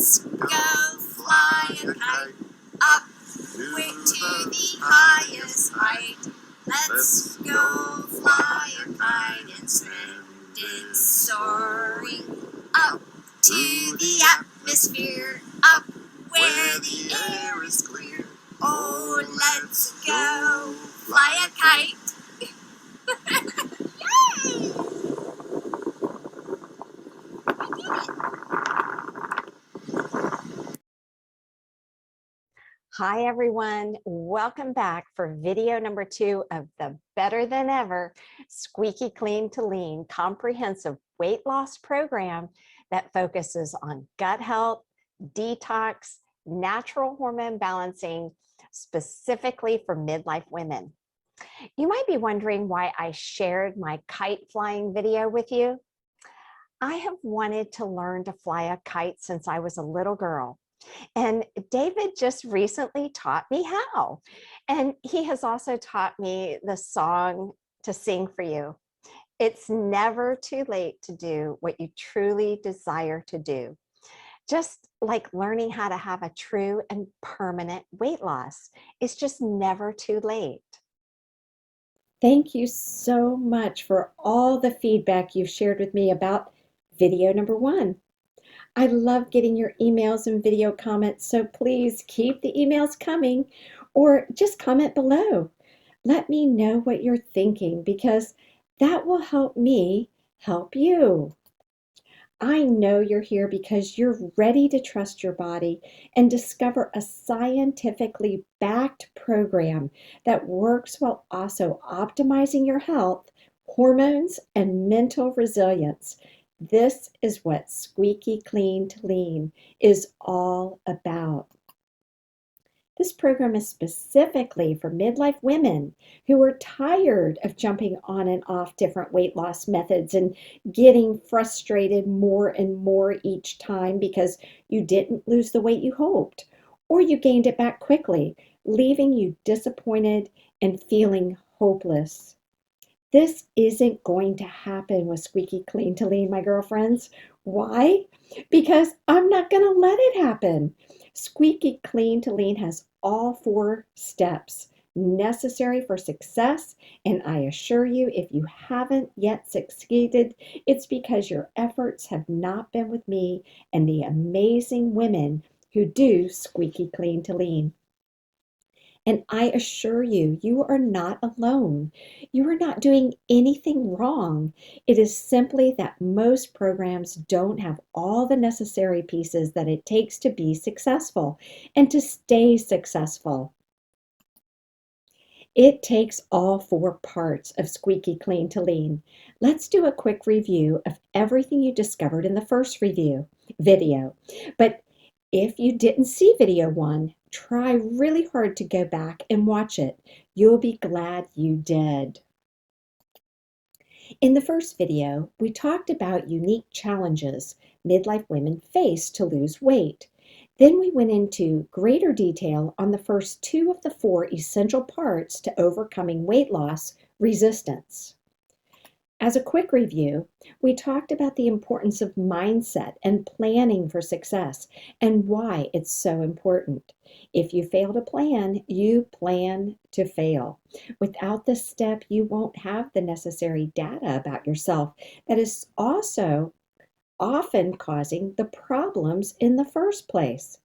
Let's go fly a kite up to the highest height. Let's go fly a kite and send it soaring up to the atmosphere, up where the air is clear. Oh, let's go fly a kite. Yay! Hi, everyone. Welcome back for video number 2 of the Better Than Ever Squeaky Clean to Lean comprehensive weight loss program that focuses on gut health, detox, natural hormone balancing, specifically for midlife women. You might be wondering why I shared my kite flying video with you. I have wanted to learn to fly a kite since I was a little girl. And David just recently taught me how. And he has also taught me the song to sing for you. It's never too late to do what you truly desire to do. Just like learning how to have a true and permanent weight loss. It's just never too late. Thank you so much for all the feedback you've shared with me about video number 1. I love getting your emails and video comments, so please keep the emails coming or just comment below. Let me know what you're thinking because that will help me help you. I know you're here because you're ready to trust your body and discover a scientifically backed program that works while also optimizing your health, hormones, and mental resilience. This is what Squeaky Clean to Lean is all about. This program is specifically for midlife women who are tired of jumping on and off different weight loss methods and getting frustrated more and more each time because you didn't lose the weight you hoped, or you gained it back quickly, leaving you disappointed and feeling hopeless. This isn't going to happen with Squeaky Clean to Lean, my girlfriends. Why? Because I'm not going to let it happen. Squeaky Clean to Lean has all 4 steps necessary for success, and I assure you, if you haven't yet succeeded, it's because your efforts have not been with me and the amazing women who do Squeaky Clean to Lean. And I assure you, you are not alone. You are not doing anything wrong. It is simply that most programs don't have all the necessary pieces that it takes to be successful and to stay successful. It takes all 4 parts of Squeaky Clean to Lean. Let's do a quick review of everything you discovered in the first video. But if you didn't see video 1, try really hard to go back and watch it. You'll be glad you did. In the first video, we talked about unique challenges midlife women face to lose weight. Then we went into greater detail on the first 2 of the 4 essential parts to overcoming weight loss resistance. As a quick review, we talked about the importance of mindset and planning for success and why it's so important. If you fail to plan, you plan to fail. Without this step, you won't have the necessary data about yourself that is also often causing the problems in the first place.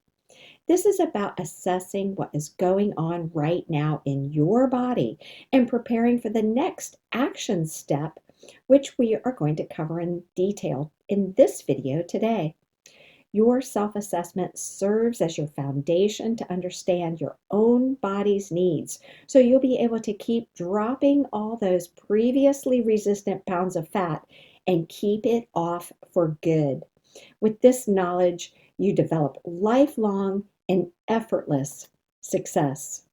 This is about assessing what is going on right now in your body and preparing for the next action step, which we are going to cover in detail in this video today. Your self-assessment serves as your foundation to understand your own body's needs, so you'll be able to keep dropping all those previously resistant pounds of fat and keep it off for good. With this knowledge, you develop lifelong and effortless success.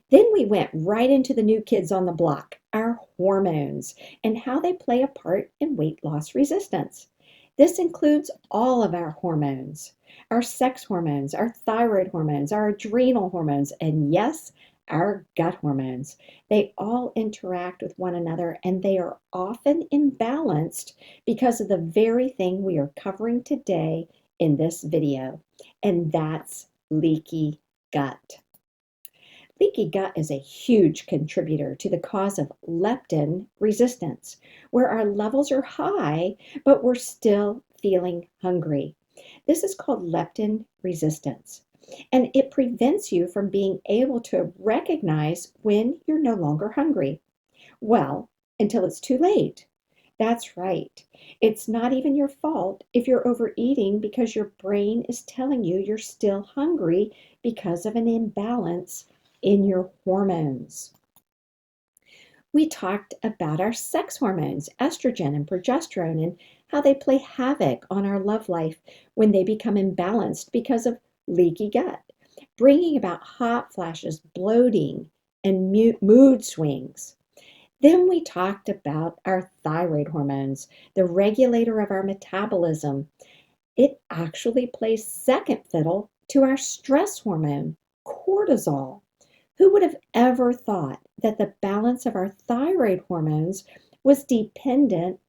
Then we went right into the new kids on the block, our hormones, and how they play a part in weight loss resistance. This includes all of our hormones, our sex hormones, our thyroid hormones, our adrenal hormones, and yes, our gut hormones. They all interact with one another and they are often imbalanced because of the very thing we are covering today in this video, and that's leaky gut. Leaky gut is a huge contributor to the cause of leptin resistance, where our levels are high, but we're still feeling hungry. This is called leptin resistance, and it prevents you from being able to recognize when you're no longer hungry. Well, until it's too late. That's right. It's not even your fault if you're overeating because your brain is telling you you're still hungry because of an imbalance in your hormones. We talked about our sex hormones, estrogen and progesterone, and how they play havoc on our love life when they become imbalanced because of leaky gut, bringing about hot flashes, bloating, and mood swings. Then we talked about our thyroid hormones, the regulator of our metabolism. It actually plays second fiddle to our stress hormone, cortisol. Who would have ever thought that the balance of our thyroid hormones was dependent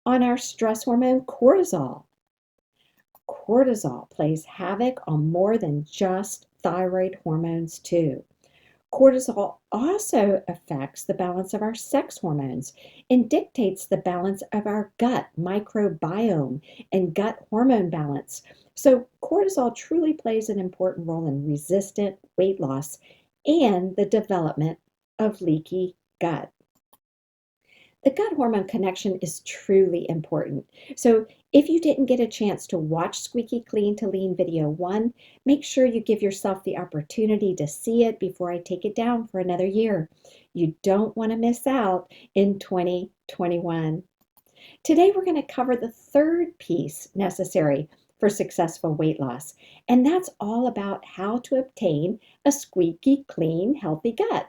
on our stress hormone, cortisol? Cortisol plays havoc on more than just thyroid hormones, too. Cortisol also affects the balance of our sex hormones and dictates the balance of our gut microbiome and gut hormone balance. So, cortisol truly plays an important role in resistant weight loss and the development of leaky gut. The gut hormone connection is truly important. So if you didn't get a chance to watch Squeaky Clean to Lean video 1, make sure you give yourself the opportunity to see it before I take it down for another year. You don't want to miss out in 2021. Today we're going to cover the third piece necessary for successful weight loss, and that's all about how to obtain a squeaky clean, healthy gut.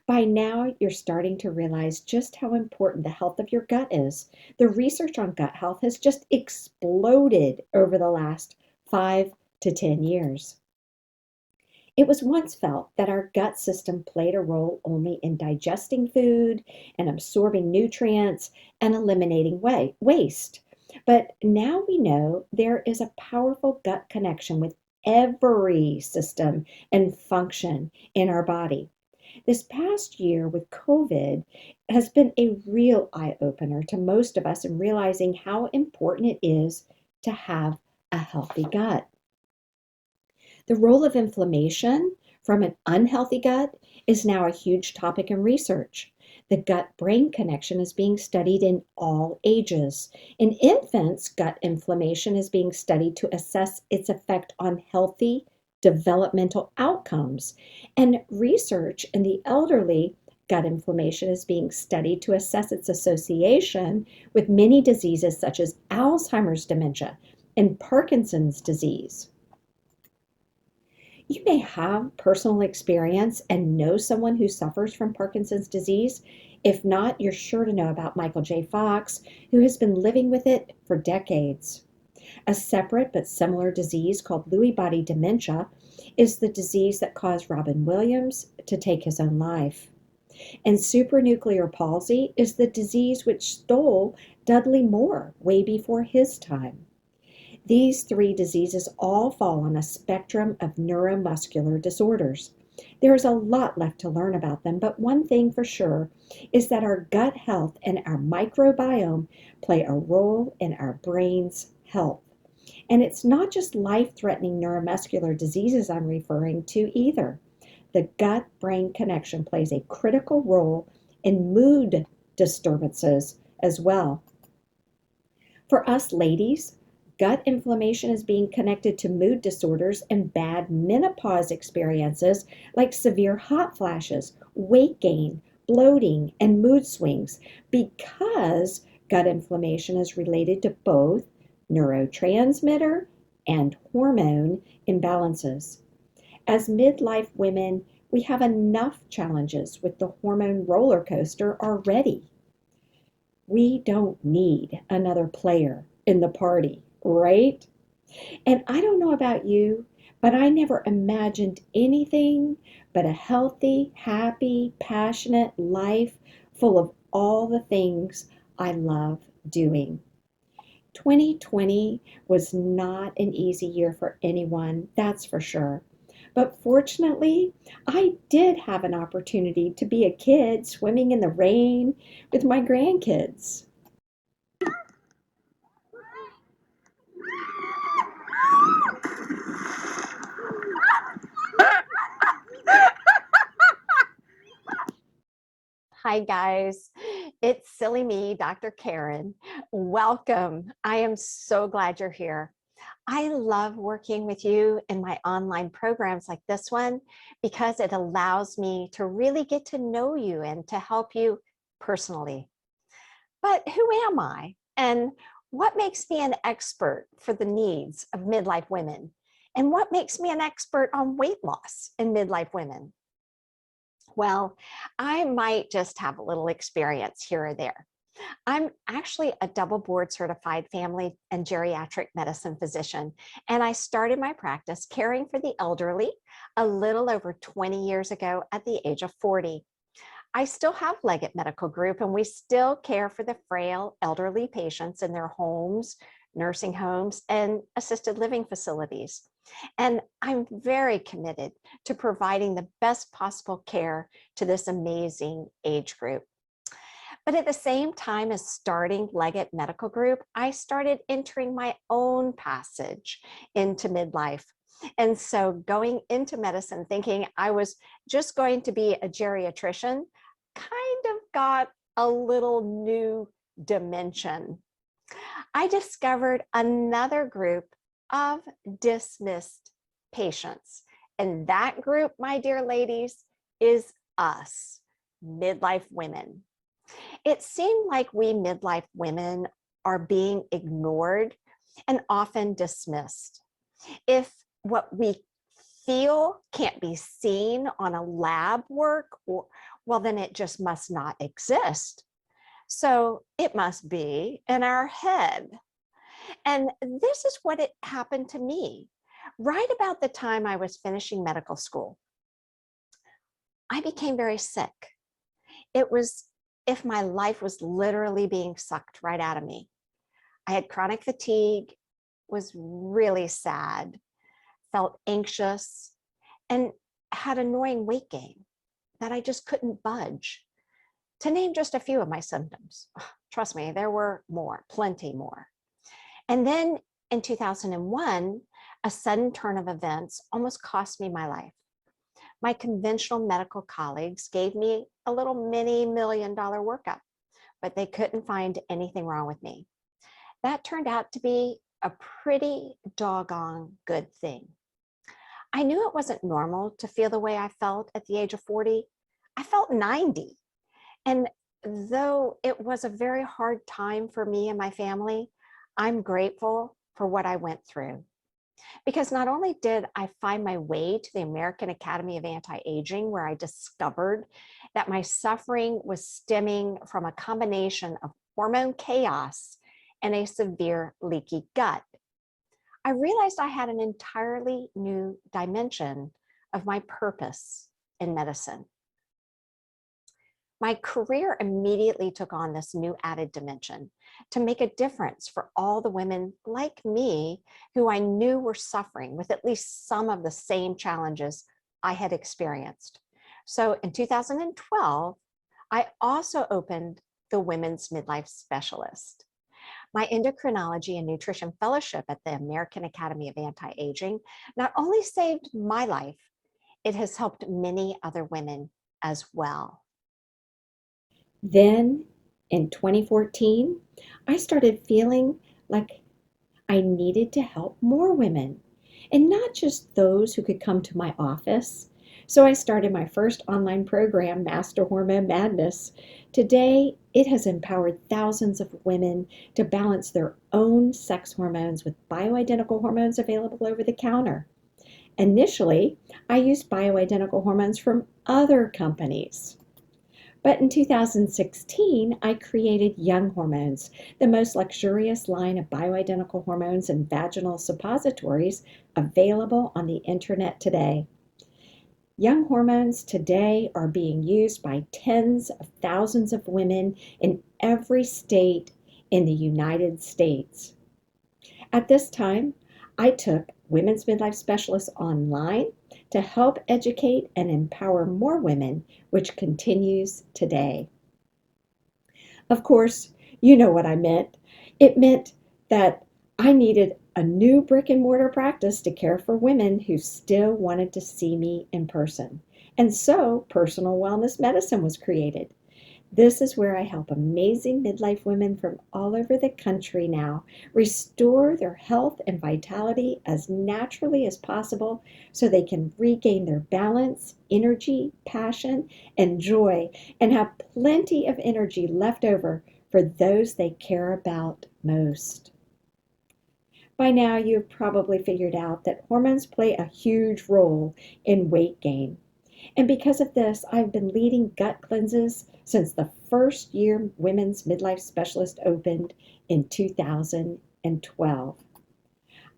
By now, you're starting to realize just how important the health of your gut is. The research on gut health has just exploded over the last 5 to 10 years. It was once felt that our gut system played a role only in digesting food and absorbing nutrients and eliminating waste. But now we know there is a powerful gut connection with every system and function in our body. This past year with COVID has been a real eye opener to most of us in realizing how important it is to have a healthy gut. The role of inflammation from an unhealthy gut is now a huge topic in research. The gut brain connection is being studied in all ages. In infants, gut inflammation is being studied to assess its effect on healthy developmental outcomes. And research in the elderly, gut inflammation is being studied to assess its association with many diseases such as Alzheimer's dementia and Parkinson's disease. You may have personal experience and know someone who suffers from Parkinson's disease. If not, you're sure to know about Michael J. Fox, who has been living with it for decades. A separate but similar disease called Lewy body dementia is the disease that caused Robin Williams to take his own life. And supranuclear palsy is the disease which stole Dudley Moore way before his time. These three diseases all fall on a spectrum of neuromuscular disorders. There is a lot left to learn about them, but one thing for sure is that our gut health and our microbiome play a role in our brain's health. And it's not just life-threatening neuromuscular diseases I'm referring to either. The gut-brain connection plays a critical role in mood disturbances as well. For us ladies, gut inflammation is being connected to mood disorders and bad menopause experiences like severe hot flashes, weight gain, bloating, and mood swings because gut inflammation is related to both neurotransmitter and hormone imbalances. As midlife women, we have enough challenges with the hormone roller coaster already. We don't need another player in the party, right? And I don't know about you, but I never imagined anything but a healthy, happy, passionate life full of all the things I love doing. 2020 was not an easy year for anyone, that's for sure. But fortunately, I did have an opportunity to be a kid swimming in the rain with my grandkids. Hi, guys. It's silly me, Dr. Karen. Welcome. I am so glad you're here. I love working with you in my online programs like this one because it allows me to really get to know you and to help you personally. But who am I? And what makes me an expert for the needs of midlife women? And what makes me an expert on weight loss in midlife women? Well, I might just have a little experience here or there. I'm actually a double board certified family and geriatric medicine physician, and I started my practice caring for the elderly a little over 20 years ago at the age of 40. I still have Leggett Medical Group, and we still care for the frail elderly patients in their homes, nursing homes, and assisted living facilities. And I'm very committed to providing the best possible care to this amazing age group. But at the same time as starting Leggett Medical Group, I started entering my own passage into midlife. And so going into medicine thinking I was just going to be a geriatrician kind of got a little new dimension. I discovered another group of dismissed patients. And that group, my dear ladies, is us, midlife women. It seemed like we midlife women are being ignored and often dismissed. If what we feel can't be seen on a lab work, well, then it just must not exist. So it must be in our head. And this is what it happened to me. Right about the time I was finishing medical school, I became very sick. It was if my life was literally being sucked right out of me. I had chronic fatigue, was really sad, felt anxious, and had annoying weight gain that I just couldn't budge. To name just a few of my symptoms. Trust me, there were more, plenty more. And then in 2001, a sudden turn of events almost cost me my life. My conventional medical colleagues gave me a little mini $1 million workup, but they couldn't find anything wrong with me. That turned out to be a pretty doggone good thing. I knew it wasn't normal to feel the way I felt at the age of 40. I felt 90. And though it was a very hard time for me and my family, I'm grateful for what I went through. Because not only did I find my way to the American Academy of Anti-Aging, where I discovered that my suffering was stemming from a combination of hormone chaos and a severe leaky gut, I realized I had an entirely new dimension of my purpose in medicine. My career immediately took on this new added dimension to make a difference for all the women like me who I knew were suffering with at least some of the same challenges I had experienced. So in 2012, I also opened the Women's Midlife Specialist. My endocrinology and nutrition fellowship at the American Academy of Anti-Aging not only saved my life, it has helped many other women as well. Then in 2014, I started feeling like I needed to help more women, and not just those who could come to my office. So I started my first online program, Master Hormone Madness. Today, it has empowered thousands of women to balance their own sex hormones with bioidentical hormones available over the counter. Initially, I used bioidentical hormones from other companies. But in 2016, I created Young Hormones, the most luxurious line of bioidentical hormones and vaginal suppositories available on the internet today. Young Hormones today are being used by tens of thousands of women in every state in the United States. At this time, I took Women's Midlife Specialists online to help educate and empower more women, which continues today. Of course, you know what I meant. It meant that I needed a new brick and mortar practice to care for women who still wanted to see me in person. And so personal wellness medicine was created. This is where I help amazing midlife women from all over the country now restore their health and vitality as naturally as possible so they can regain their balance, energy, passion, and joy, and have plenty of energy left over for those they care about most. By now, you've probably figured out that hormones play a huge role in weight gain. And because of this, I've been leading gut cleanses since the first year Women's Midlife Specialist opened in 2012.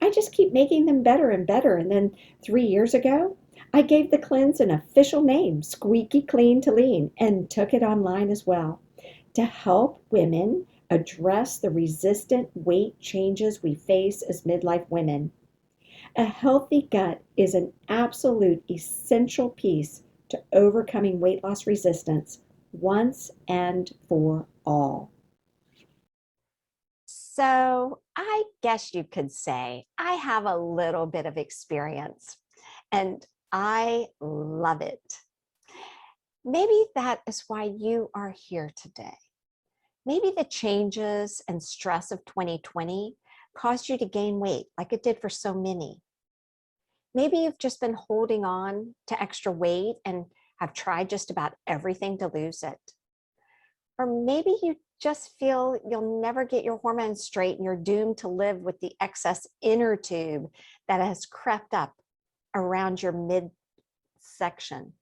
I just keep making them better and better. And then 3 years ago, I gave the cleanse an official name, Squeaky Clean to Lean, and took it online as well to help women address the resistant weight changes we face as midlife women. A healthy gut is an absolute essential piece to overcoming weight loss resistance once and for all. So, I guess you could say I have a little bit of experience and I love it. Maybe that is why you are here today. Maybe the changes and stress of 2020 caused you to gain weight like it did for so many. Maybe you've just been holding on to extra weight and have tried just about everything to lose it. Or maybe you just feel you'll never get your hormones straight and you're doomed to live with the excess inner tube that has crept up around your midsection.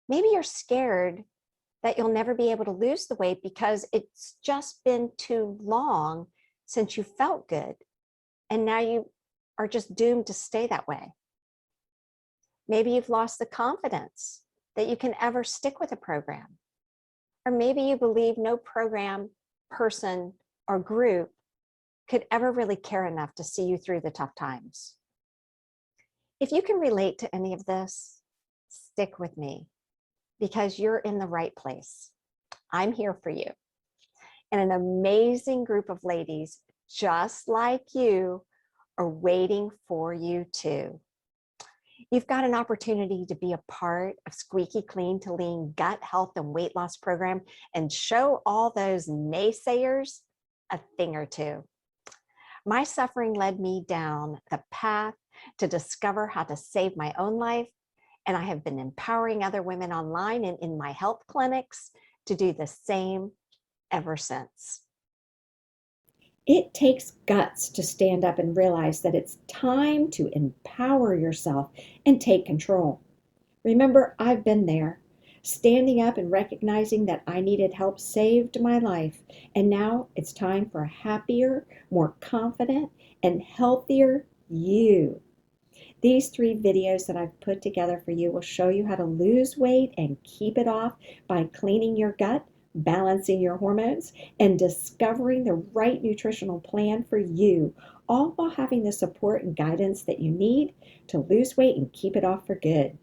Maybe you're scared that you'll never be able to lose the weight because it's just been too long since you felt good. And now you are just doomed to stay that way. Maybe you've lost the confidence that you can ever stick with a program. Or maybe you believe no program, person, or group could ever really care enough to see you through the tough times. If you can relate to any of this, stick with me because you're in the right place. I'm here for you. And an amazing group of ladies just like you are waiting for you too. You've got an opportunity to be a part of Squeaky Clean to Lean gut health and weight loss program and show all those naysayers a thing or two. My suffering led me down the path to discover how to save my own life, and I have been empowering other women online and in my health clinics to do the same ever since. It takes guts to stand up and realize that it's time to empower yourself and take control. Remember, I've been there. Standing up and recognizing that I needed help saved my life. And now it's time for a happier, more confident, and healthier you. These 3 videos that I've put together for you will show you how to lose weight and keep it off by cleaning your gut, balancing your hormones, and discovering the right nutritional plan for you, all while having the support and guidance that you need to lose weight and keep it off for good.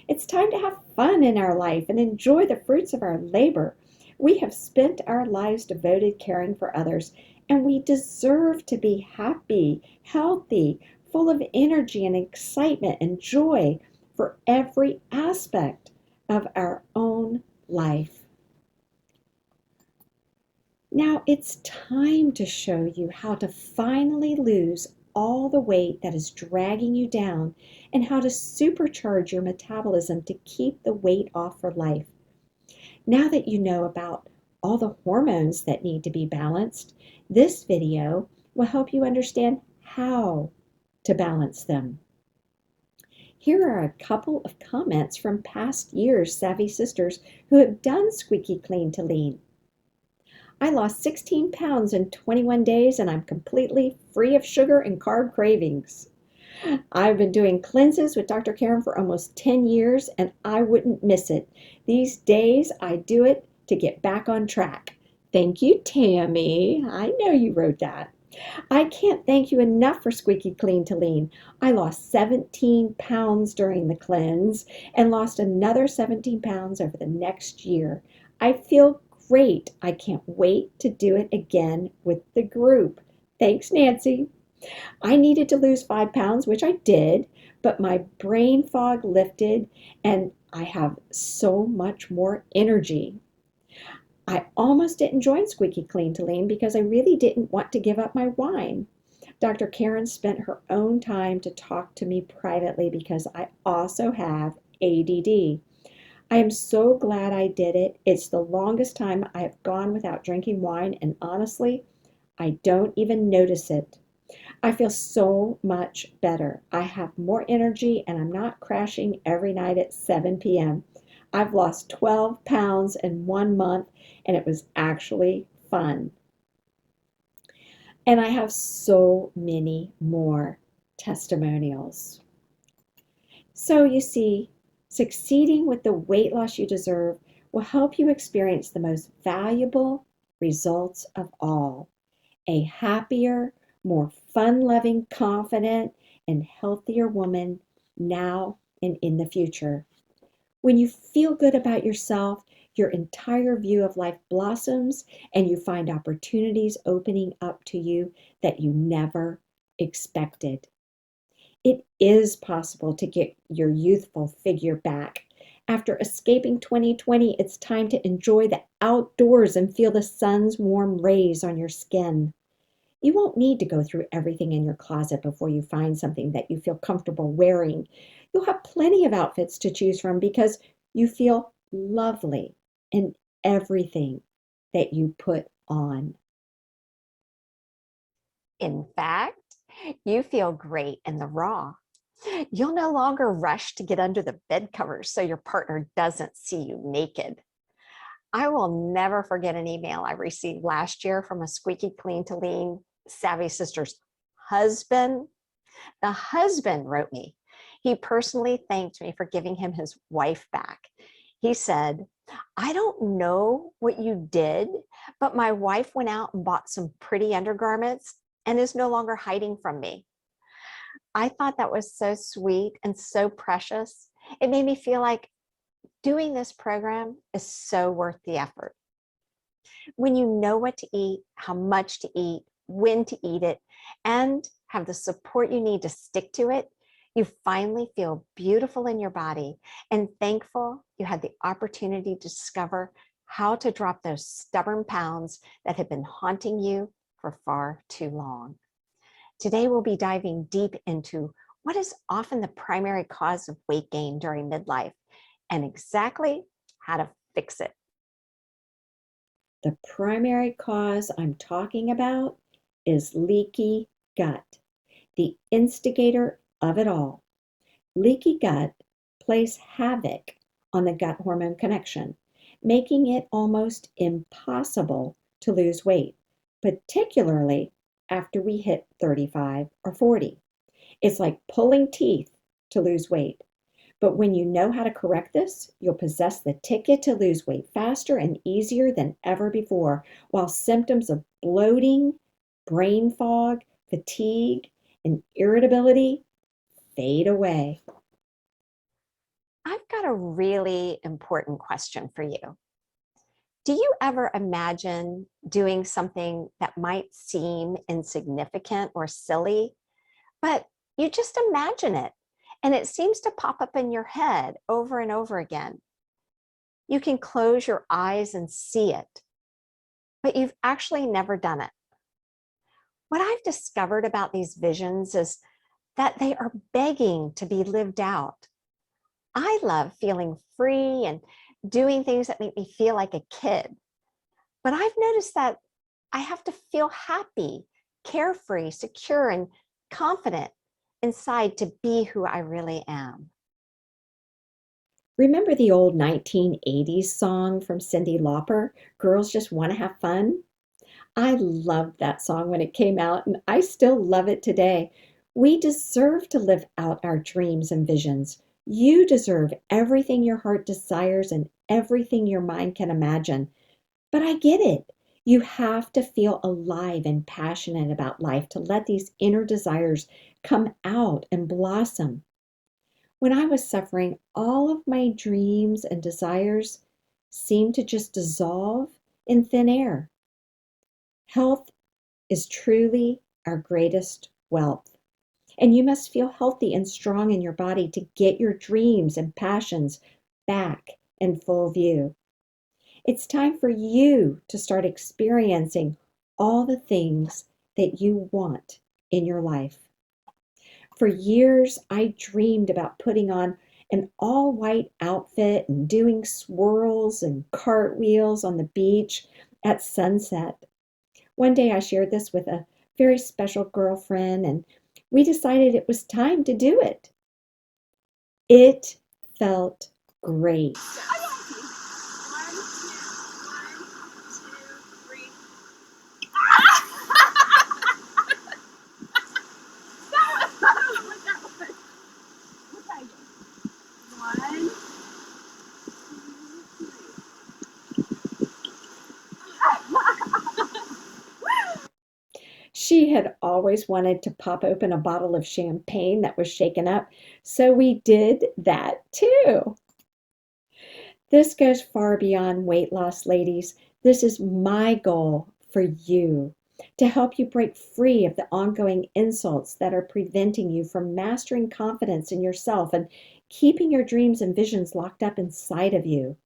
It's time to have fun in our life and enjoy the fruits of our labor. We have spent our lives devoted caring for others, and we deserve to be happy, healthy, full of energy and excitement and joy for every aspect of our own life. Now it's time to show you how to finally lose all the weight that is dragging you down and how to supercharge your metabolism to keep the weight off for life. Now that you know about all the hormones that need to be balanced, this video will help you understand how to balance them. Here are a couple of comments from past years' Savvy Sisters who have done Squeaky Clean to Lean. I lost 16 pounds in 21 days and I'm completely free of sugar and carb cravings. I've been doing cleanses with Dr. Karen for almost 10 years and I wouldn't miss it. These days I do it to get back on track. Thank you, Tammy. I know you wrote that. I can't thank you enough for Squeaky Clean to Lean. I lost 17 pounds during the cleanse and lost another 17 pounds over the next year. I feel great. I can't wait to do it again with the group. Thanks, Nancy. I needed to lose 5 pounds, which I did, but my brain fog lifted and I have so much more energy. I almost didn't join Squeaky Clean to Lean because I really didn't want to give up my wine. Dr. Karen spent her own time to talk to me privately because I also have ADD. I am so glad I did it. It's the longest time I have gone without drinking wine, and honestly, I don't even notice it. I feel so much better. I have more energy and I'm not crashing every night at 7 p.m. I've lost 12 pounds in 1 month and it was actually fun. And I have so many more testimonials. So you see, succeeding with the weight loss you deserve will help you experience the most valuable results of all: a happier, more fun loving, confident, and healthier woman now and in the future. When you feel good about yourself, your entire view of life blossoms and you find opportunities opening up to you that you never expected. It is possible to get your youthful figure back. After escaping 2020, it's time to enjoy the outdoors and feel the sun's warm rays on your skin. You won't need to go through everything in your closet before you find something that you feel comfortable wearing. You'll have plenty of outfits to choose from because you feel lovely in everything that you put on. In fact, you feel great in the raw. You'll no longer rush to get under the bed covers so your partner doesn't see you naked. I will never forget an email I received last year from a Squeaky Clean to Lean Savvy Sister's husband. The husband wrote me. He personally thanked me for giving him his wife back. He said, "I don't know what you did, but my wife went out and bought some pretty undergarments and is no longer hiding from me." I thought that was so sweet and so precious. It made me feel like doing this program is so worth the effort. When you know what to eat, how much to eat, when to eat it, and have the support you need to stick to it, you finally feel beautiful in your body and thankful you had the opportunity to discover how to drop those stubborn pounds that have been haunting you for far too long. Today, we'll be diving deep into what is often the primary cause of weight gain during midlife and exactly how to fix it. The primary cause I'm talking about is leaky gut, the instigator of it all. Leaky gut plays havoc on the gut hormone connection, making it almost impossible to lose weight, particularly after we hit 35 or 40. It's like pulling teeth to lose weight. But when you know how to correct this, you'll possess the ticket to lose weight faster and easier than ever before, while symptoms of bloating, brain fog, fatigue, and irritability fade away. I've got a really important question for you. Do you ever imagine doing something that might seem insignificant or silly, but you just imagine it and it seems to pop up in your head over and over again? You can close your eyes and see it, but you've actually never done it. What I've discovered about these visions is that they are begging to be lived out. I love feeling free and doing things that make me feel like a kid. But I've noticed that I have to feel happy, carefree, secure, and confident inside to be who I really am. Remember the old 1980s song from Cyndi Lauper, "Girls Just Want to Have Fun"? I loved that song when it came out, and I still love it today. We deserve to live out our dreams and visions. You deserve everything your heart desires and everything your mind can imagine. But I get it. You have to feel alive and passionate about life to let these inner desires come out and blossom. When I was suffering, all of my dreams and desires seemed to just dissolve in thin air. Health is truly our greatest wealth. And you must feel healthy and strong in your body to get your dreams and passions back in full view. It's time for you to start experiencing all the things that you want in your life. For years, I dreamed about putting on an all white outfit and doing swirls and cartwheels on the beach at sunset. One day I shared this with a very special girlfriend, and we decided it was time to do it. It felt great. She had always wanted to pop open a bottle of champagne that was shaken up, so we did that too. This goes far beyond weight loss, ladies. This is my goal for you to help you break free of the ongoing insults that are preventing you from mastering confidence in yourself and keeping your dreams and visions locked up inside of you.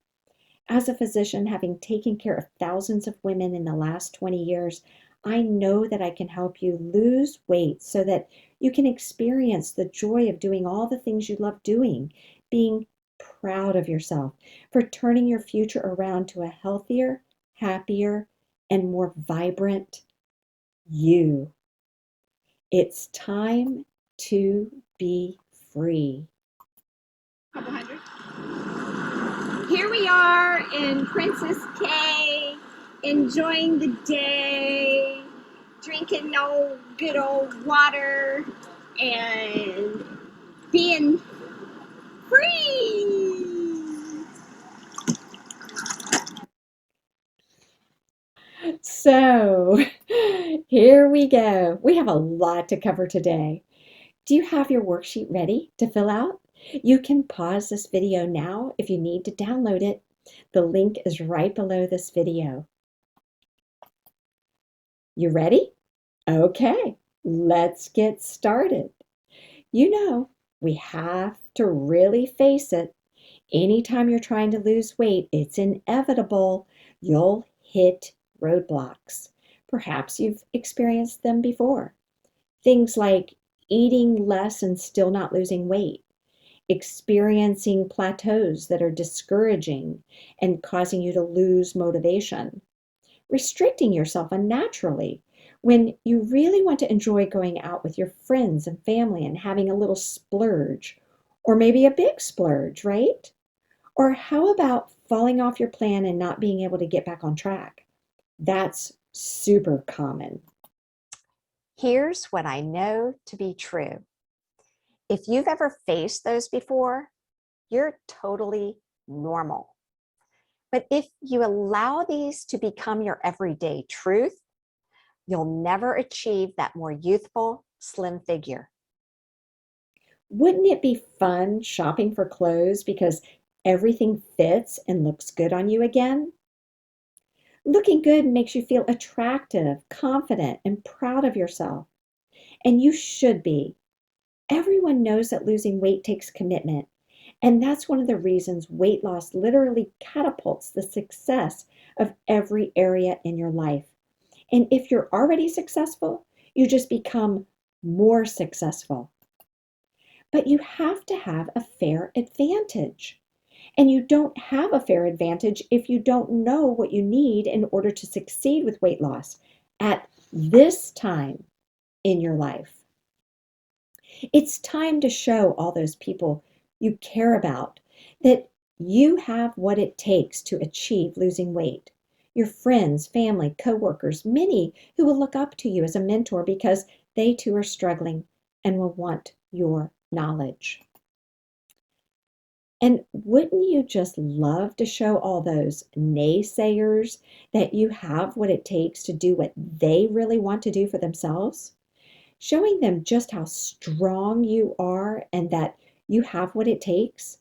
As a physician, having taken care of thousands of women in the last 20 years, I know that I can help you lose weight so that you can experience the joy of doing all the things you love doing, being proud of yourself for turning your future around to a healthier, happier, and more vibrant you. It's time to be free. Couple hundred. Here we are in Princess Cay, enjoying the day, drinking good old water, and being free. So, here we go. We have a lot to cover today. Do you have your worksheet ready to fill out? You can pause this video now if you need to download it. The link is right below this video. You ready? Okay, let's get started. You know, we have to really face it. Anytime you're trying to lose weight, it's inevitable you'll hit roadblocks. Perhaps you've experienced them before. Things like eating less and still not losing weight, experiencing plateaus that are discouraging and causing you to lose motivation, restricting yourself unnaturally when you really want to enjoy going out with your friends and family and having a little splurge, or maybe a big splurge, right? Or how about falling off your plan and not being able to get back on track? That's super common. Here's what I know to be true. If you've ever faced those before, you're totally normal. But if you allow these to become your everyday truth, you'll never achieve that more youthful, slim figure. Wouldn't it be fun shopping for clothes because everything fits and looks good on you again? Looking good makes you feel attractive, confident, and proud of yourself. And you should be. Everyone knows that losing weight takes commitment. And that's one of the reasons weight loss literally catapults the success of every area in your life. And if you're already successful, you just become more successful. But you have to have a fair advantage. And you don't have a fair advantage if you don't know what you need in order to succeed with weight loss at this time in your life. It's time to show all those people you care about that you have what it takes to achieve losing weight. Your friends, family, coworkers, many who will look up to you as a mentor because they too are struggling and will want your knowledge. And wouldn't you just love to show all those naysayers that you have what it takes to do what they really want to do for themselves? Showing them just how strong you are and that you have what it takes.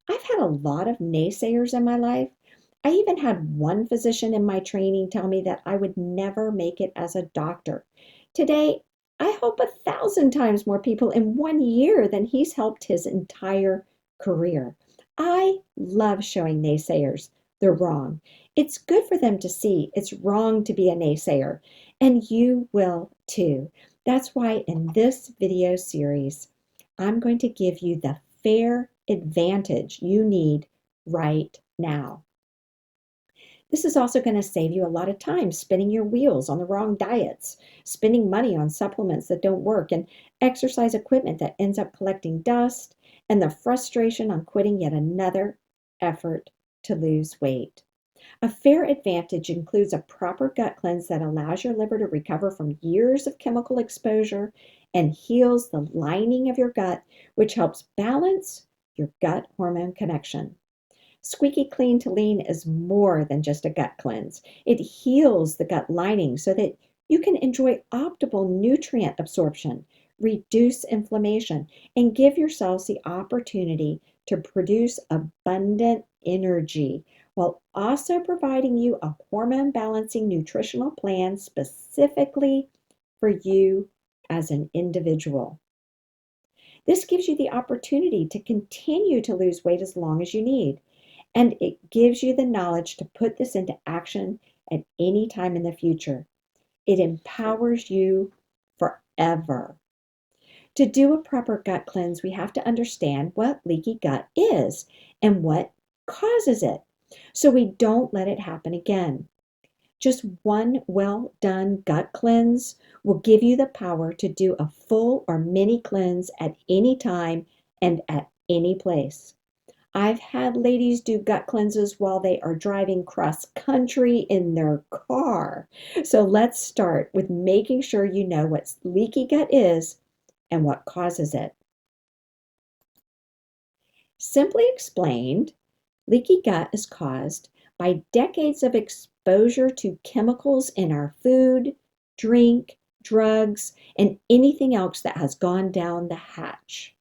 I've had a lot of naysayers in my life. I even had one physician in my training tell me that I would never make it as a doctor. Today, I help 1,000 times more people in 1 year than he's helped his entire career. I love showing naysayers they're wrong. It's good for them to see it's wrong to be a naysayer, and you will too. That's why in this video series, I'm going to give you the fair advantage you need right now. This is also going to save you a lot of time spinning your wheels on the wrong diets, spending money on supplements that don't work, and exercise equipment that ends up collecting dust, and the frustration on quitting yet another effort to lose weight. A fair advantage includes a proper gut cleanse that allows your liver to recover from years of chemical exposure and heals the lining of your gut, which helps balance your gut hormone connection. Squeaky Clean to Lean is more than just a gut cleanse. It heals the gut lining so that you can enjoy optimal nutrient absorption, reduce inflammation, and give yourselves the opportunity to produce abundant energy while also providing you a hormone balancing nutritional plan specifically for you as an individual. This gives you the opportunity to continue to lose weight as long as you need. And it gives you the knowledge to put this into action at any time in the future. It empowers you forever. To do a proper gut cleanse, we have to understand what leaky gut is and what causes it so we don't let it happen again. Just one well done gut cleanse will give you the power to do a full or mini cleanse at any time and at any place. I've had ladies do gut cleanses while they are driving cross country in their car. So let's start with making sure you know what leaky gut is and what causes it. Simply explained, leaky gut is caused by decades of exposure to chemicals in our food, drink, drugs, and anything else that has gone down the hatch.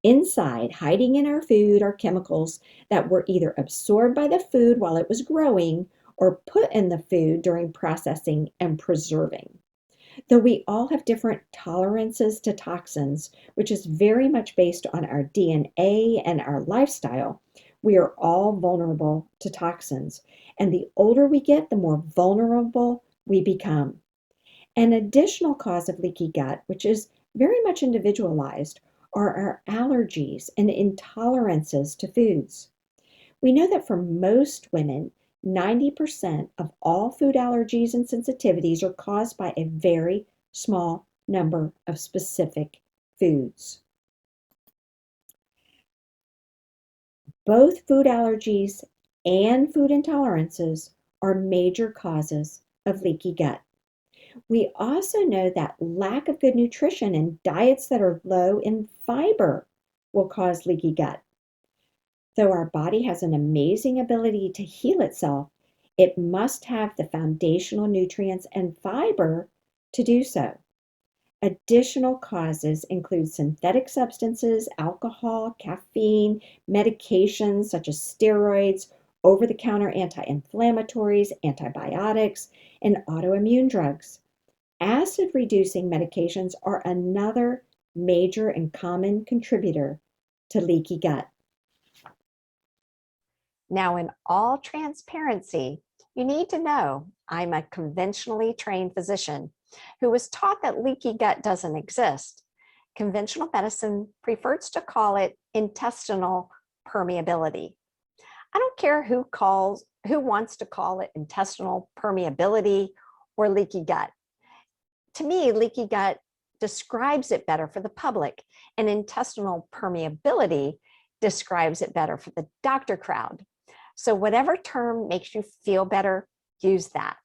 Inside, hiding in our food, are chemicals that were either absorbed by the food while it was growing or put in the food during processing and preserving. Though we all have different tolerances to toxins, which is very much based on our DNA and our lifestyle, we are all vulnerable to toxins. And the older we get, the more vulnerable we become. An additional cause of leaky gut, which is very much individualized, are our allergies and intolerances to foods. We know that for most women, 90% of all food allergies and sensitivities are caused by a very small number of specific foods. Both food allergies and food intolerances are major causes of leaky gut. We also know that lack of good nutrition and diets that are low in fiber will cause leaky gut. Though our body has an amazing ability to heal itself, it must have the foundational nutrients and fiber to do so. Additional causes include synthetic substances, alcohol, caffeine, medications such as steroids, over-the-counter anti-inflammatories, antibiotics, and autoimmune drugs. Acid-reducing medications are another major and common contributor to leaky gut. Now, in all transparency, you need to know I'm a conventionally trained physician who was taught that leaky gut doesn't exist. Conventional medicine prefers to call it intestinal permeability. I don't care who wants to call it intestinal permeability or leaky gut. To me, leaky gut describes it better for the public, and intestinal permeability describes it better for the doctor crowd. So whatever term makes you feel better, use that.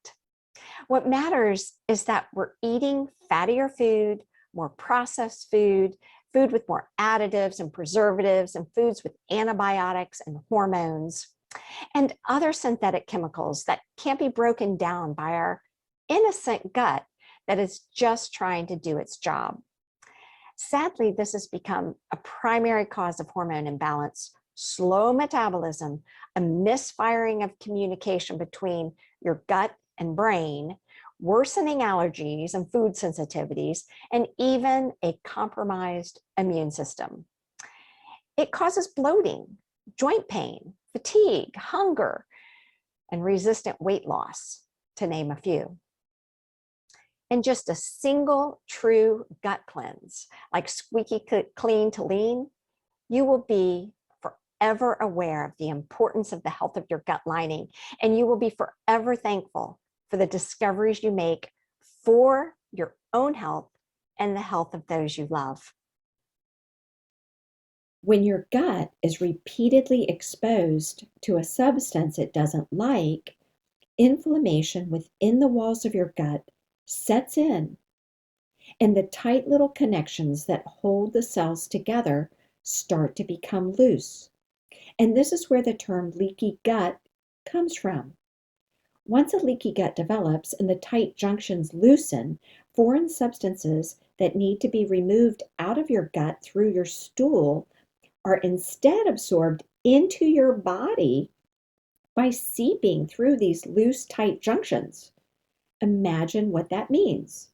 What matters is that we're eating fattier food, more processed food, food with more additives and preservatives, and foods with antibiotics and hormones, and other synthetic chemicals that can't be broken down by our innocent gut that is just trying to do its job. Sadly, this has become a primary cause of hormone imbalance, slow metabolism, a misfiring of communication between your gut and brain, worsening allergies and food sensitivities, and even a compromised immune system. It causes bloating, joint pain, fatigue, hunger, and resistant weight loss, to name a few. And just a single true gut cleanse, like Squeaky Clean to Lean, you will be forever aware of the importance of the health of your gut lining, and you will be forever thankful for the discoveries you make for your own health and the health of those you love. When your gut is repeatedly exposed to a substance it doesn't like, inflammation within the walls of your gut sets in, and the tight little connections that hold the cells together start to become loose. And this is where the term leaky gut comes from. Once a leaky gut develops and the tight junctions loosen, foreign substances that need to be removed out of your gut through your stool are instead absorbed into your body by seeping through these loose, tight junctions. Imagine what that means.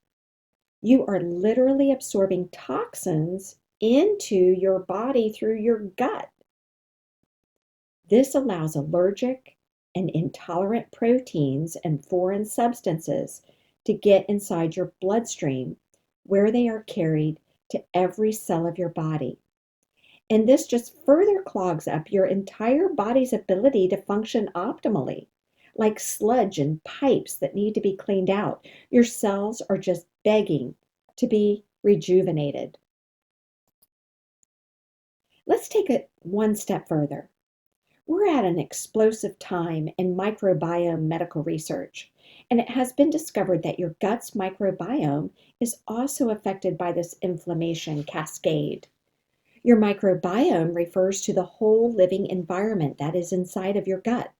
You are literally absorbing toxins into your body through your gut. This allows allergic and intolerant proteins and foreign substances to get inside your bloodstream, where they are carried to every cell of your body. And this just further clogs up your entire body's ability to function optimally. Like sludge and pipes that need to be cleaned out, your cells are just begging to be rejuvenated. Let's take it one step further. We're at an explosive time in microbiome medical research, and it has been discovered that your gut's microbiome is also affected by this inflammation cascade. Your microbiome refers to the whole living environment that is inside of your gut.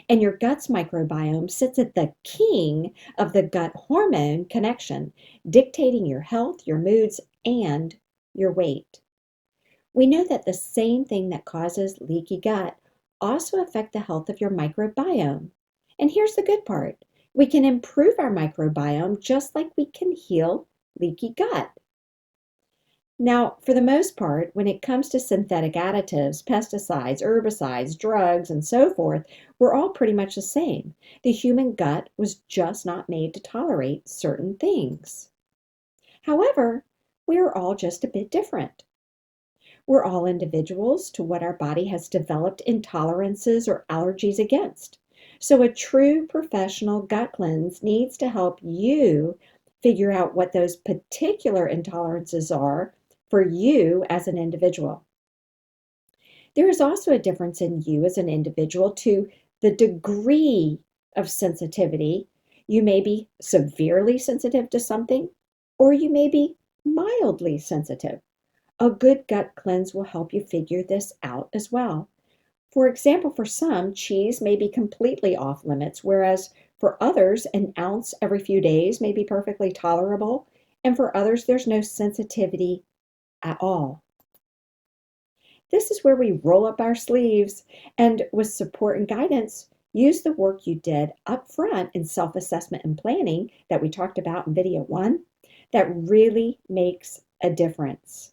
And your gut's microbiome sits at the king of the gut hormone connection, dictating your health, your moods, and your weight. We know that the same thing that causes leaky gut also affect the health of your microbiome. And here's the good part. We can improve our microbiome just like we can heal leaky gut. Now, for the most part, when it comes to synthetic additives, pesticides, herbicides, drugs, and so forth, we're all pretty much the same. The human gut was just not made to tolerate certain things. However, we are all just a bit different. We're all individuals to what our body has developed intolerances or allergies against. So a true professional gut cleanse needs to help you figure out what those particular intolerances are for you as an individual. There is also a difference in you as an individual to the degree of sensitivity. You may be severely sensitive to something, or you may be mildly sensitive. A good gut cleanse will help you figure this out as well. For example, for some, cheese may be completely off limits, whereas for others, an ounce every few days may be perfectly tolerable, and for others, there's no sensitivity at all. This is where we roll up our sleeves and, with support and guidance, use the work you did up front in self-assessment and planning that we talked about in video 1 that really makes a difference.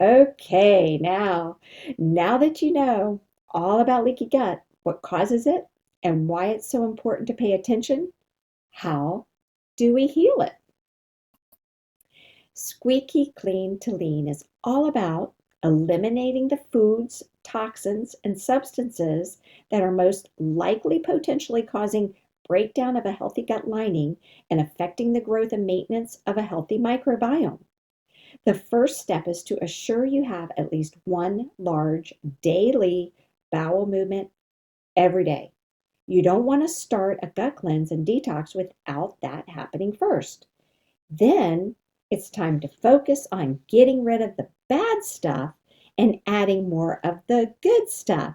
Okay, now that you know all about leaky gut, what causes it, and why it's so important to pay attention, how do we heal it? Squeaky Clean to Lean is all about eliminating the foods, toxins, and substances that are most likely potentially causing breakdown of a healthy gut lining and affecting the growth and maintenance of a healthy microbiome. The first step is to assure you have at least one large daily bowel movement every day. You don't want to start a gut cleanse and detox without that happening first. Then It's time to focus on getting rid of the bad stuff and adding more of the good stuff.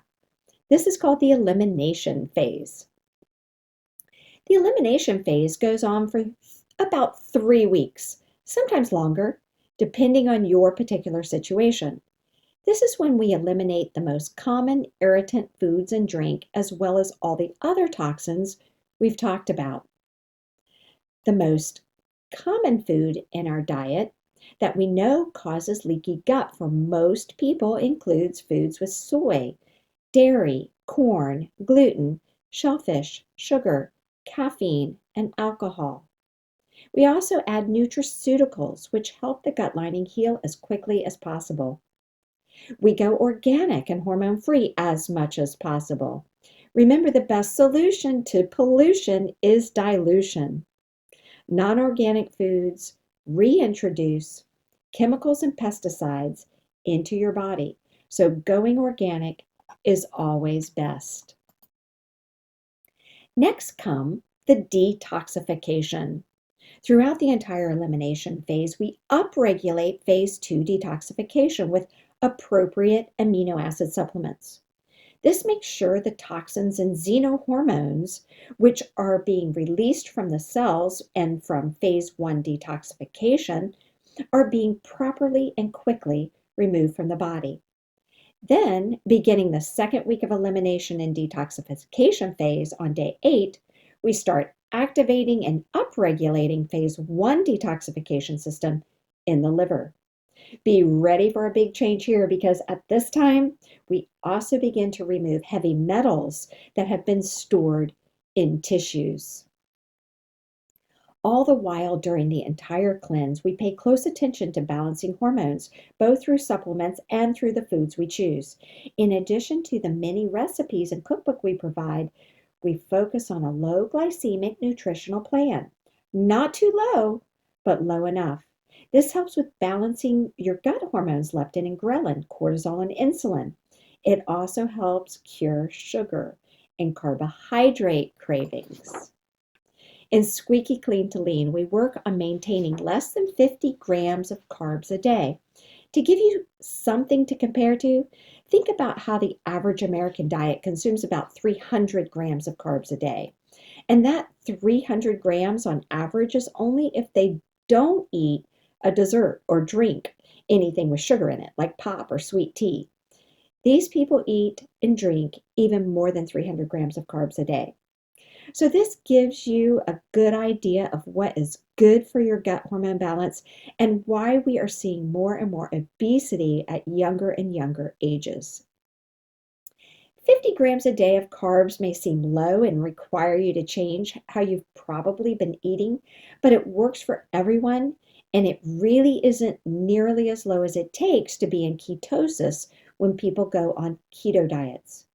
This is called the elimination phase. The elimination phase goes on for about 3 weeks, sometimes longer, depending on your particular situation. This is when we eliminate the most common irritant foods and drink, as well as all the other toxins we've talked about. The most common food in our diet that we know causes leaky gut for most people includes foods with soy, dairy, corn, gluten, shellfish, sugar, caffeine, and alcohol. We also add nutraceuticals, which help the gut lining heal as quickly as possible. We go organic and hormone-free as much as possible. Remember, the best solution to pollution is dilution. Non-organic foods reintroduce chemicals and pesticides into your body, so going organic is always best. Next come the detoxification. Throughout the entire elimination phase, we upregulate phase 2 detoxification with appropriate amino acid supplements. This makes sure the toxins and xenohormones, which are being released from the cells and from phase 1 detoxification, are being properly and quickly removed from the body. Then, beginning the second week of elimination and detoxification phase on day 8, we start activating and upregulating phase 1 detoxification system in the liver. Be ready for a big change here, because at this time, we also begin to remove heavy metals that have been stored in tissues. All the while during the entire cleanse, we pay close attention to balancing hormones, both through supplements and through the foods we choose. In addition to the many recipes and cookbook we provide, we focus on a low glycemic nutritional plan. Not too low, but low enough. This helps with balancing your gut hormones, leptin and ghrelin, cortisol and insulin. It also helps cure sugar and carbohydrate cravings. In Squeaky Clean to Lean, we work on maintaining less than 50 grams of carbs a day. To give you something to compare to, think about how the average American diet consumes about 300 grams of carbs a day. And that 300 grams on average is only if they don't eat a dessert or drink anything with sugar in it, like pop or sweet tea. These people eat and drink even more than 300 grams of carbs a day. So this gives you a good idea of what is good for your gut hormone balance and why we are seeing more and more obesity at younger and younger ages. 50 grams a day of carbs may seem low and require you to change how you've probably been eating, but it works for everyone, and it really isn't nearly as low as it takes to be in ketosis when people go on keto diets.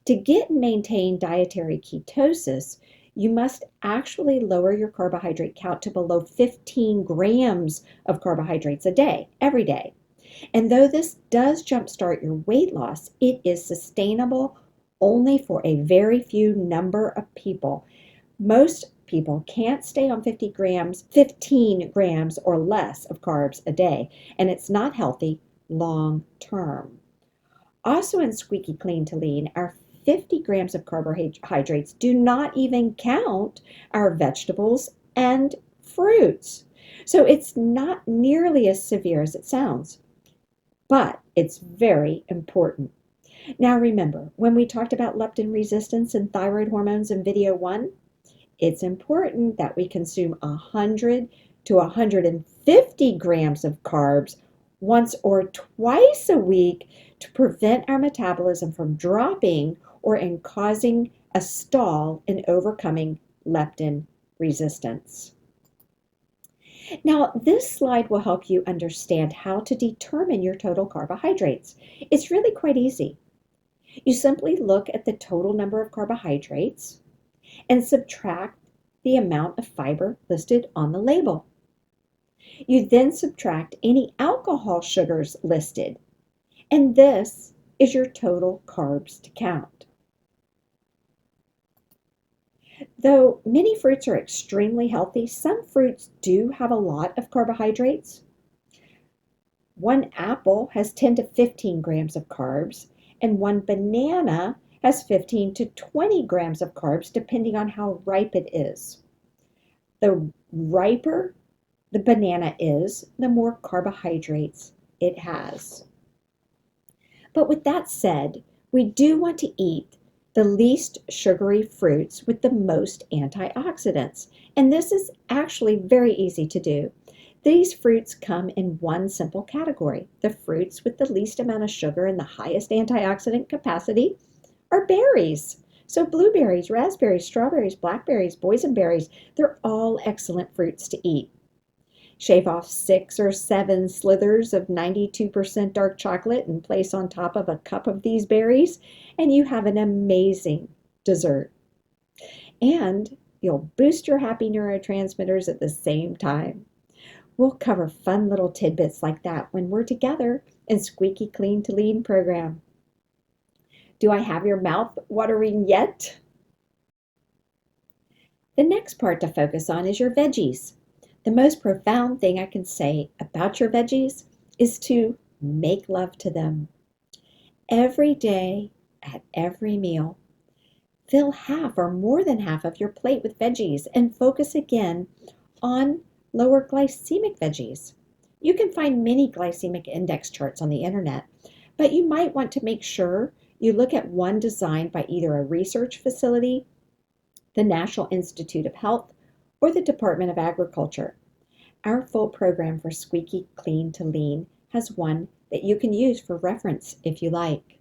To get and maintain dietary ketosis, you must actually lower your carbohydrate count to below 15 grams of carbohydrates a day, every day. And though this does jumpstart your weight loss, it is sustainable only for a very few number of people. Most people can't stay on 15 grams or less of carbs a day, and it's not healthy long term. Also in Squeaky Clean to Lean, our 50 grams of carbohydrates do not even count our vegetables and fruits. So it's not nearly as severe as it sounds, but it's very important. Now remember, when we talked about leptin resistance and thyroid hormones in video 1, it's important that we consume 100 to 150 grams of carbs once or twice a week to prevent our metabolism from dropping or in causing a stall in overcoming leptin resistance. Now, this slide will help you understand how to determine your total carbohydrates. It's really quite easy. You simply look at the total number of carbohydrates and subtract the amount of fiber listed on the label. You then subtract any alcohol sugars listed, and this is your total carbs to count. Though many fruits are extremely healthy, some fruits do have a lot of carbohydrates. One apple has 10 to 15 grams of carbs, and one banana has 15 to 20 grams of carbs, depending on how ripe it is. The riper the banana is, the more carbohydrates it has. But with that said, we do want to eat the least sugary fruits with the most antioxidants. And this is actually very easy to do. These fruits come in one simple category. The fruits with the least amount of sugar and the highest antioxidant capacity are berries. So blueberries, raspberries, strawberries, blackberries, boysenberries, they're all excellent fruits to eat. Shave off 6 or 7 slithers of 92% dark chocolate and place on top of a cup of these berries, and you have an amazing dessert. And you'll boost your happy neurotransmitters at the same time. We'll cover fun little tidbits like that when we're together in Squeaky Clean to Lean program. Do I have your mouth watering yet? The next part to focus on is your veggies. The most profound thing I can say about your veggies is to make love to them. Every day, at every meal, fill half or more than half of your plate with veggies and focus again on lower glycemic veggies. You can find many glycemic index charts on the internet, but you might want to make sure you look at one designed by either a research facility, the National Institute of Health, or the Department of Agriculture. Our full program for Squeaky Clean to Lean has one that you can use for reference if you like.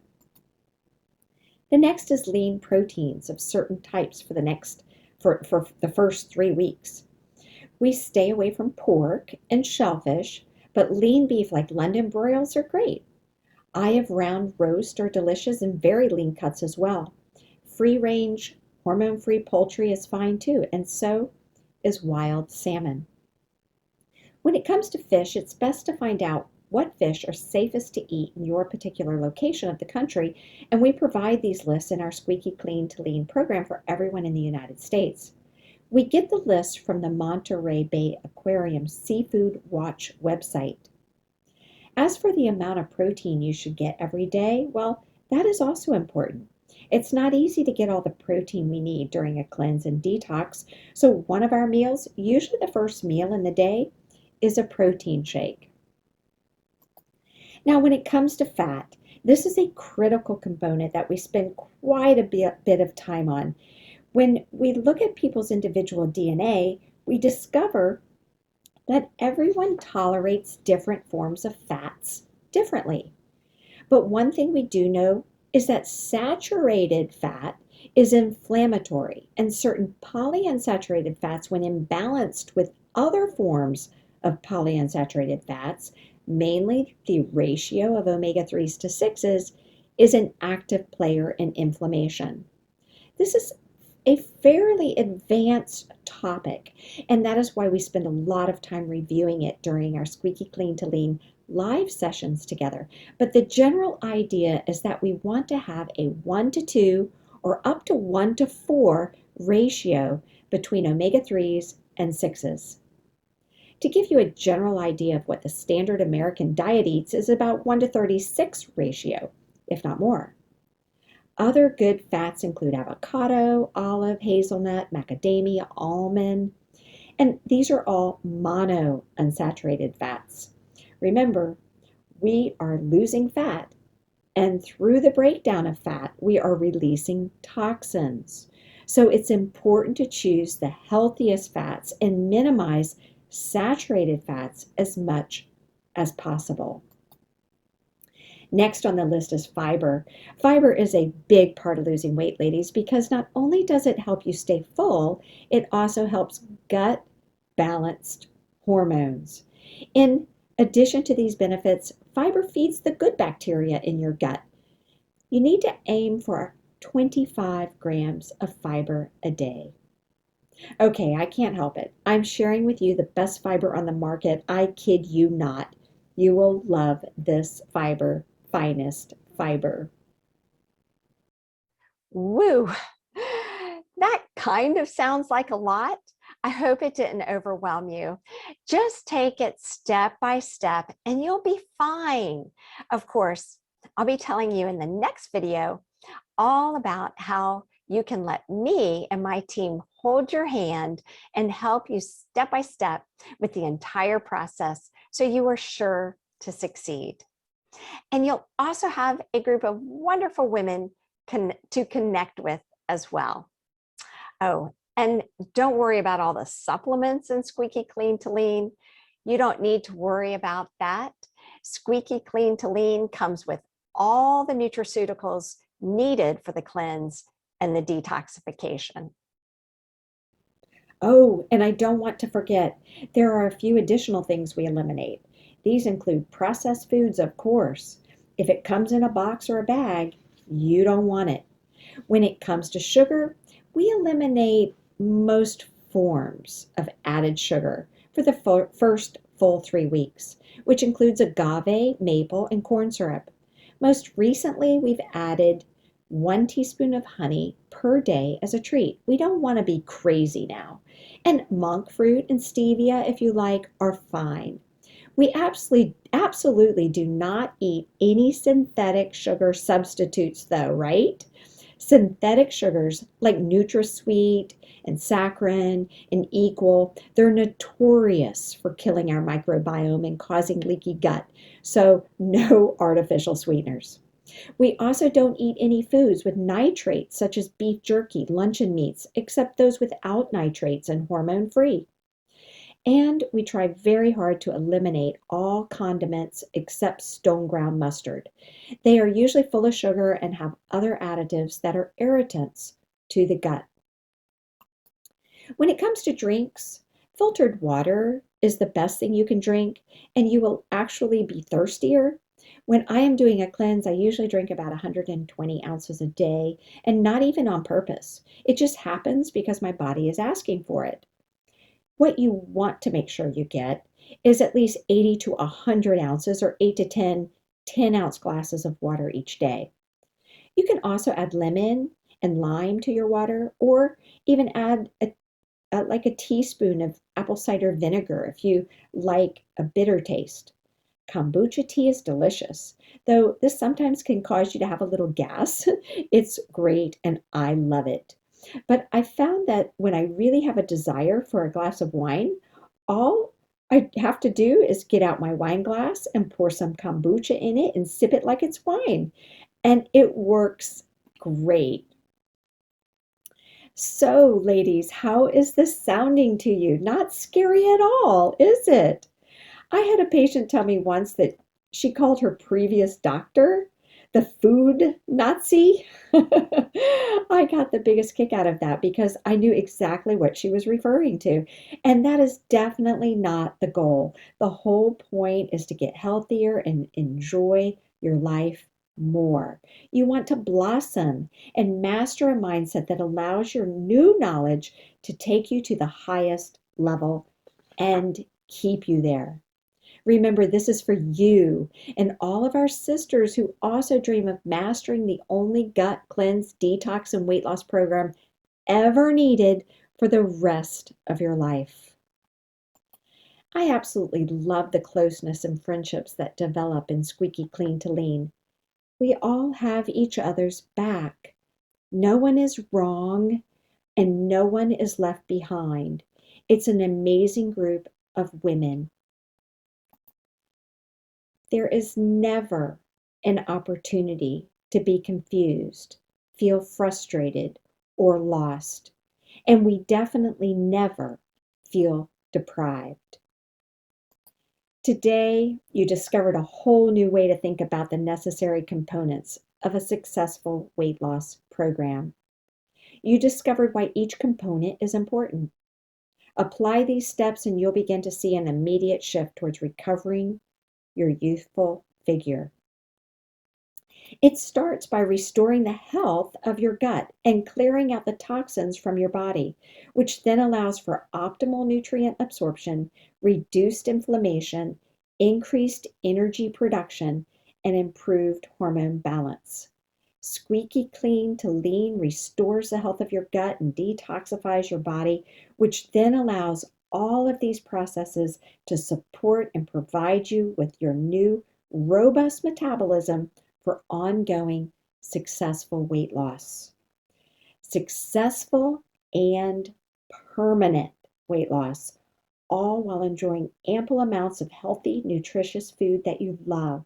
The next is lean proteins of certain types for the first 3 weeks. We stay away from pork and shellfish, but lean beef like London broils are great. Eye of round roast are delicious and very lean cuts as well. Free range, hormone-free poultry is fine too, and so is wild salmon. When it comes to fish, it's best to find out what fish are safest to eat in your particular location of the country, and we provide these lists in our Squeaky Clean to Lean program for everyone in the United States. We get the list from the Monterey Bay Aquarium Seafood Watch website. As for the amount of protein you should get every day, well, that is also important. It's not easy to get all the protein we need during a cleanse and detox, so one of our meals, usually the first meal in the day, is a protein shake. Now, when it comes to fat, this is a critical component that we spend quite a bit of time on. When we look at people's individual DNA, we discover that everyone tolerates different forms of fats differently. But one thing we do know is that saturated fat is inflammatory, and certain polyunsaturated fats, when imbalanced with other forms of polyunsaturated fats, mainly the ratio of omega-3s to 6s, is an active player in inflammation. This is a fairly advanced topic, and that is why we spend a lot of time reviewing it during our Squeaky Clean to Lean live sessions together. But the general idea is that we want to have a 1:2 or up to 1:4 ratio between omega-3s and 6s. To give you a general idea of what the standard American diet eats is about 1:36 ratio, if not more. Other good fats include avocado, olive, hazelnut, macadamia, almond, and these are all monounsaturated fats. Remember, we are losing fat, and through the breakdown of fat, we are releasing toxins. So it's important to choose the healthiest fats and minimize saturated fats as much as possible. Next on the list is fiber. Fiber is a big part of losing weight, ladies, because not only does it help you stay full, it also helps gut balanced hormones. In addition to these benefits, fiber feeds the good bacteria in your gut. You need to aim for 25 grams of fiber a day. Okay, I can't help it. I'm sharing with you the best fiber on the market. I kid you not. You will love this fiber, finest fiber. Woo! That kind of sounds like a lot, I hope it didn't overwhelm you. Just take it step by step and you'll be fine. Of course, I'll be telling you in the next video all about how you can let me and my team hold your hand and help you step by step with the entire process so you are sure to succeed. And you'll also have a group of wonderful women to connect with as well. Oh, and don't worry about all the supplements in Squeaky Clean to Lean. You don't need to worry about that. Squeaky Clean to Lean comes with all the nutraceuticals needed for the cleanse and the detoxification. Oh, and I don't want to forget, there are a few additional things we eliminate. These include processed foods, of course. If it comes in a box or a bag, you don't want it. When it comes to sugar, we eliminate most forms of added sugar for the first full 3 weeks, which includes agave, maple, and corn syrup. Most recently, we've added 1 teaspoon of honey per day as a treat. We don't want to be crazy now. And monk fruit and stevia, if you like, are fine. We absolutely do not eat any synthetic sugar substitutes though, right? Synthetic sugars like NutraSweet and saccharin and Equal, they're notorious for killing our microbiome and causing leaky gut. So no artificial sweeteners. We also don't eat any foods with nitrates such as beef jerky, luncheon meats, except those without nitrates and hormone-free. And we try very hard to eliminate all condiments except stone ground mustard. They are usually full of sugar and have other additives that are irritants to the gut. When it comes to drinks, filtered water is the best thing you can drink, and you will actually be thirstier. When I am doing a cleanse, I usually drink about 120 ounces a day, and not even on purpose. It just happens because my body is asking for it. What you want to make sure you get is at least 80 to 100 ounces or 8 to 10 10-ounce glasses of water each day. You can also add lemon and lime to your water, or even add like a teaspoon of apple cider vinegar if you like a bitter taste. Kombucha tea is delicious, though this sometimes can cause you to have a little gas. It's great and I love it. But I found that when I really have a desire for a glass of wine, all I have to do is get out my wine glass and pour some kombucha in it and sip it like it's wine. And it works great. So, ladies, how is this sounding to you? Not scary at all, is it? I had a patient tell me once that she called her previous doctor the food Nazi. I got the biggest kick out of that because I knew exactly what she was referring to. And that is definitely not the goal. The whole point is to get healthier and enjoy your life more. You want to blossom and master a mindset that allows your new knowledge to take you to the highest level and keep you there. Remember, this is for you and all of our sisters who also dream of mastering the only gut cleanse, detox, and weight loss program ever needed for the rest of your life. I absolutely love the closeness and friendships that develop in Squeaky Clean to Lean. We all have each other's back. No one is wrong and no one is left behind. It's an amazing group of women. There is never an opportunity to be confused, feel frustrated, or lost. And we definitely never feel deprived. Today, you discovered a whole new way to think about the necessary components of a successful weight loss program. You discovered why each component is important. Apply these steps and you'll begin to see an immediate shift towards recovering your youthful figure. It starts by restoring the health of your gut and clearing out the toxins from your body, which then allows for optimal nutrient absorption, reduced inflammation, increased energy production, and improved hormone balance. Squeaky Clean to Lean restores the health of your gut and detoxifies your body, which then allows all of these processes to support and provide you with your new robust metabolism for ongoing successful weight loss. Successful and permanent weight loss, all while enjoying ample amounts of healthy, nutritious food that you love.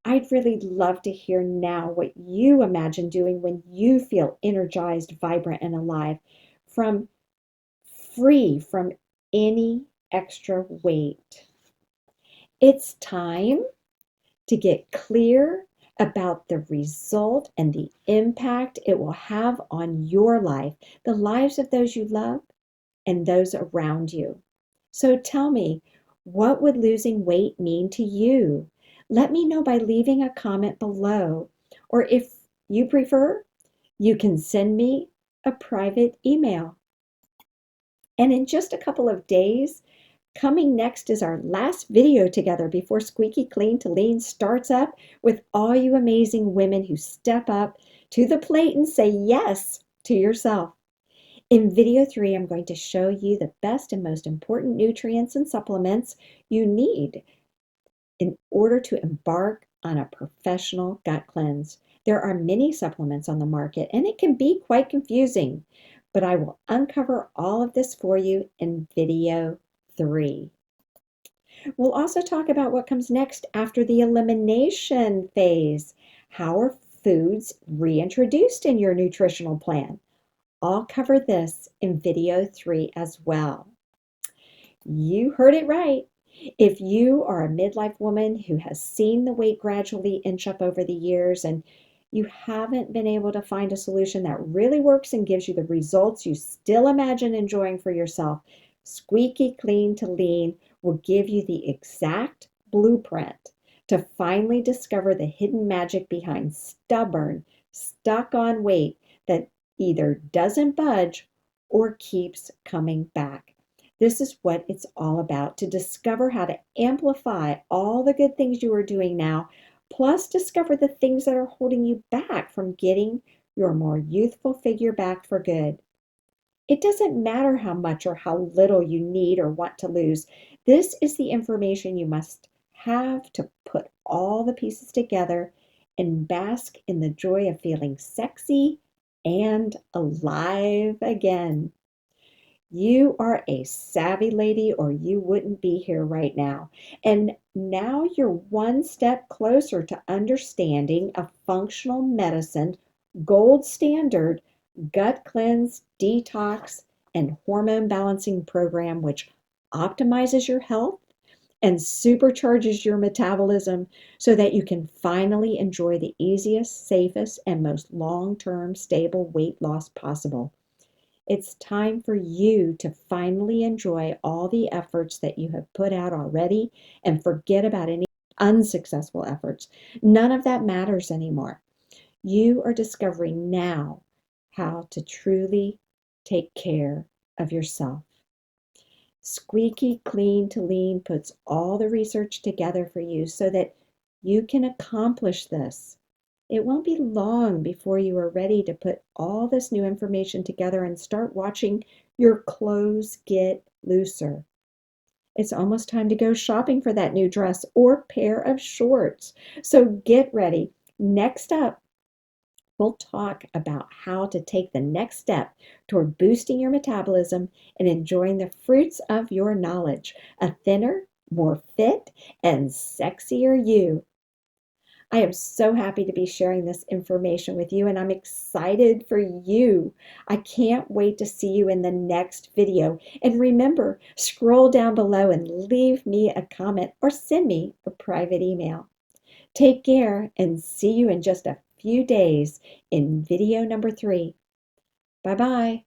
I'd really love to hear now what you imagine doing when you feel energized, vibrant, and alive, from free from any extra weight. It's time to get clear about the result and the impact it will have on your life, the lives of those you love, and those around you. So tell me, what would losing weight mean to you? Let me know by leaving a comment below, or if you prefer, you can send me a private email. And in just a couple of days, coming next is our last video together before Squeaky Clean to Lean starts up with all you amazing women who step up to the plate and say yes to yourself. In video 3, I'm going to show you the best and most important nutrients and supplements you need in order to embark on a professional gut cleanse. There are many supplements on the market, and it can be quite confusing, but I will uncover all of this for you in video 3. We'll also talk about what comes next after the elimination phase. How are foods reintroduced in your nutritional plan? I'll cover this in video 3 as well. You heard it right. If you are a midlife woman who has seen the weight gradually inch up over the years and you haven't been able to find a solution that really works and gives you the results you still imagine enjoying for yourself, Squeaky Clean to Lean will give you the exact blueprint to finally discover the hidden magic behind stubborn, stuck on weight that either doesn't budge or keeps coming back. This is what it's all about, to discover how to amplify all the good things you are doing now, plus discover the things that are holding you back from getting your more youthful figure back for good. It doesn't matter how much or how little you need or want to lose. This is the information you must have to put all the pieces together and bask in the joy of feeling sexy and alive again. You are a savvy lady, or you wouldn't be here right now. And now you're one step closer to understanding a functional medicine, gold standard gut cleanse, detox, and hormone balancing program, which optimizes your health and supercharges your metabolism so that you can finally enjoy the easiest, safest, and most long-term stable weight loss possible. It's time for you to finally enjoy all the efforts that you have put out already and forget about any unsuccessful efforts. None of that matters anymore. You are discovering now how to truly take care of yourself. Squeaky Clean to Lean puts all the research together for you so that you can accomplish this. It won't be long before you are ready to put all this new information together and start watching your clothes get looser. It's almost time to go shopping for that new dress or pair of shorts. So get ready. Next up, we'll talk about how to take the next step toward boosting your metabolism and enjoying the fruits of your knowledge, a thinner, more fit, and sexier you. I am so happy to be sharing this information with you, and I'm excited for you. I can't wait to see you in the next video. And remember, scroll down below and leave me a comment or send me a private email. Take care and see you in just a few days in video number 3. Bye-bye.